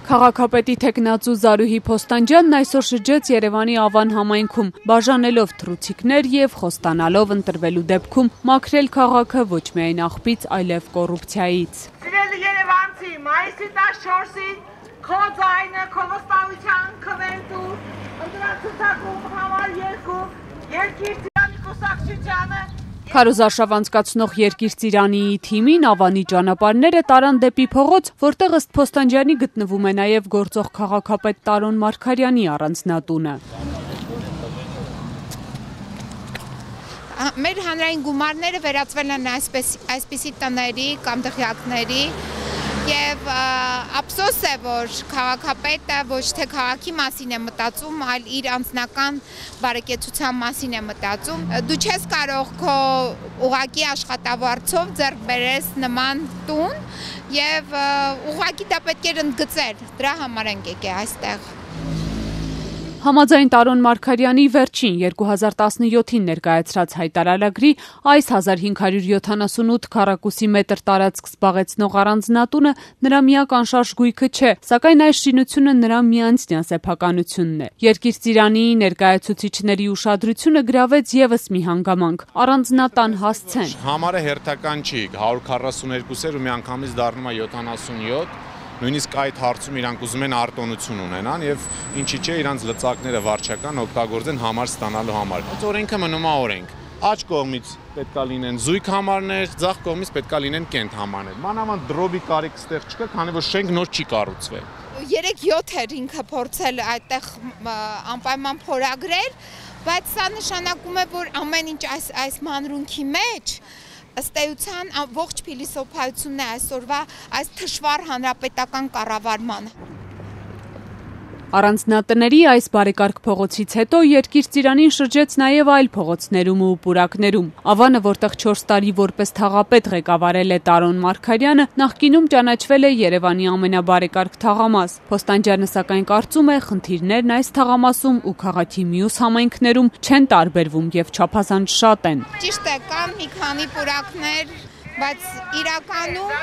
Քաղաքապետի թեկնածու Զարուհի Փոստանջյանն այսօր շրջեց Երևանի Ավան համայնքում, բաժանելով թռուցիկներ եւ խոստանալով ընտրվելու դեպքում մաքրել քաղաքը ոչ միայն աղբից, այլև կոռուպցիայից։ Սիրելի երևանցի, մայիսի 14-ին քո ձայնը, քո վստահության քվենտու, ընտրացուցակում համար 2, Երկիր Ծիրանի կուսակցությանը Քարոզարշավ անցկացնող Երկիր Ծիրանիի թիմին Ավանի ճանապարհները տարան դեպի փողոց, որտեղ ըստ Փոստանջյանի գտնվում է նաև գործող քաղաքապետ Տարոն Մարգարյանի առանձնատունը։ Մեր հանրային գումարները վերածվել են այսպիսի տների կամ դղյակների և ափսոս է, որ քաղաքապետը ոչ թե քաղաքի մասին է մտածում, այլ իր անձնական բարեկեցության մասին է մտածում։ Դու չես կարող քո ուղղակի աշխատավարձով ձեռք բերես նման տուն և ուղղակի դա պետք էր ընդգծել, դրա համար ենք եկել այստեղ։ Համաձայն Տարոն Մարգարյանի վերջին 2017-ին ներկայացրած հայտարարագրի այս 1578 քառակուսի մետր տարածք զբաղեցնող առանձնատունը նրա միակ անշարժ գույքը չէ, սակայն այս շինությունը նրա միանձնյա սեփականությունն է։ Երկիր Ծիրանիի ներկայացուցիչների ուշադրությունը գրավեց եւս մի հանգամանք՝ առանձնատան հասցեն։ Համարը հերթական չի, 142-եր ու միանգամից դառնում է 77, նույնիսկ այդ հարցում իրանք ուզում են արտոնություն ունենան եւ ինչի՞ չէ իրանք լծակները վարչական օգտագործեն համար ստանալու համար։ Օրենքը մնում է օրենք։ Աջ կողմից պետքա լինեն զույգ համարներ, ձախ կողմից պետքա լինեն կենտ համարներ։ Մանավանդ դրովի կարիք ստեղ չկա, քանի որ շենք նոր չի կառուցվել։ 3-7 էր ինքը փորձել այդտեղ անպայման փորագրել, բայց սա նշանակում է, որ ամեն ինչ այս մանրունքի մեջ ըստ էության ողջ փիլիսոփայությունն է այսօրվա այս թշվառ հանրապետական կառավարման։ Առանձնատների այս բարեկարգ փողոցից հետո Երկիր Ծիրանին շրջեց նաև այլ փողոցներում ու պուրակներում։ Ավանը, որտեղ 4 տարի որպես թաղապետ ղեկավարել է Տարոն Մարգարյանը, նախկինում ճանաչվել է Երևանի ամենաբարեկարգ թաղամաս։ Փոստանջյանը սակայն կարծում է, խնդիրներն այս թաղամասում ու քաղաքի մյուս համայնքներում չեն տարբերվում եւ չափազանց շատ են։ Ճիշտ է, կան մի քանի պուրակներ, բայց իրականում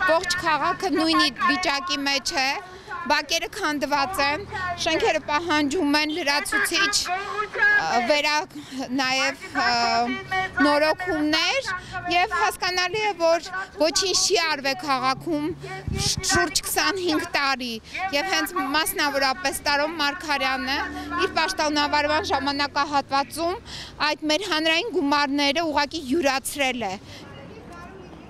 ողջ քաղաքը նույն վիճակի մեջ է։ Բակերը քանդված են, շենքերը պահանջում են լրացուցիչ նաև նորոգումներ և հասկանալի է, որ ոչինչ չի արվել քաղաքում շուրջ 25 տարի և հենց մասնավորապես Տարոն Մարգարյանը իր պաշտոնավարման ժամանակահատվածում այդ մեր հանրային գումարները ուղղակի յուրացրել է։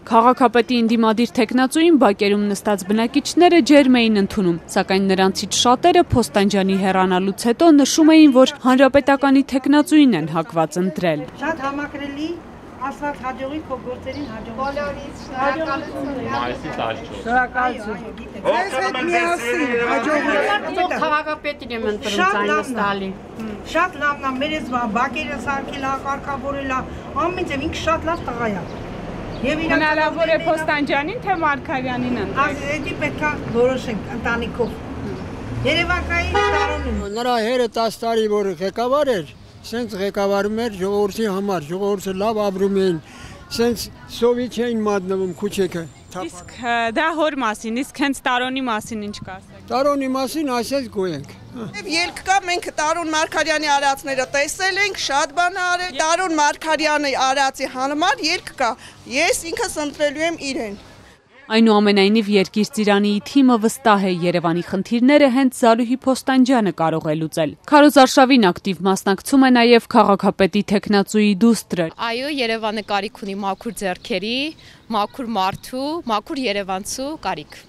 Քաղաքապետի ընդդիմադիր թեկնածուին բակերում նստած բնակիչները ջերմ էին ընդունում, սակայն նրանցից շատերը Փոստանջյանի հեռանալուց հետո նշում էին, որ հանրապետականի թեկնածուին են հակված ընտրել։ Շատ համակրելի, ասված հաջողի քո գործերին հաջողություն։ Բոլորից շնորհակալություն։ Մայիսի 14։ Շնորհակալություն։ Ես հետ միասին հաջողություն։ Քաղաքապետին եմ ընտրում ցայնս տալի։ Շատ լավն է, մեր էս բակերը սարքել, կարգավորել, ամեն ինչ ինքը շատ լավ տղա է։ Հնարավոր է Փոստանջյանին, թե Մարգարյանին ընտրել։ Այսինքն պետքա որոշենք ընտանիքով։ Երևակայի Տարոնին։ Նրա հերը 10 տարի որ ղեկավար էր, սենց ղեկավարում էր ժողովրդի համար, ժողովուրդը լավ ապրում էին, սենց սովի չէին մատնվում քուչեքը։ Իսկ դա հոր մասին, իսկ հենց Տարոնի մասին ինչ կասեք։ Տարոնի մասին ասես գոյենք։ Ելք կա, մենք Տարոն Մարգարյանի արածները տեսել ենք, շատ բան արել, Տարոն Մարգարյանի արածի համար ելք կա, ես ինքս ընտրելու եմ իրեն։ Այնուամենայնիվ Երկիր Ծիրանիի թիմը վստահ է Երևանի խնդիրները հենց Զարուհի Փոստանջյանը կարող է լուծել։ Քարոզարշավին ակտիվ մասնակցում է նաև քաղաքապետի թեկնածուի դուստրը։ Այո, Երևանը կարիք ունի մաքուր ձեռքերի, մաքուր մարդու, մաքուր երևանցու կարիք։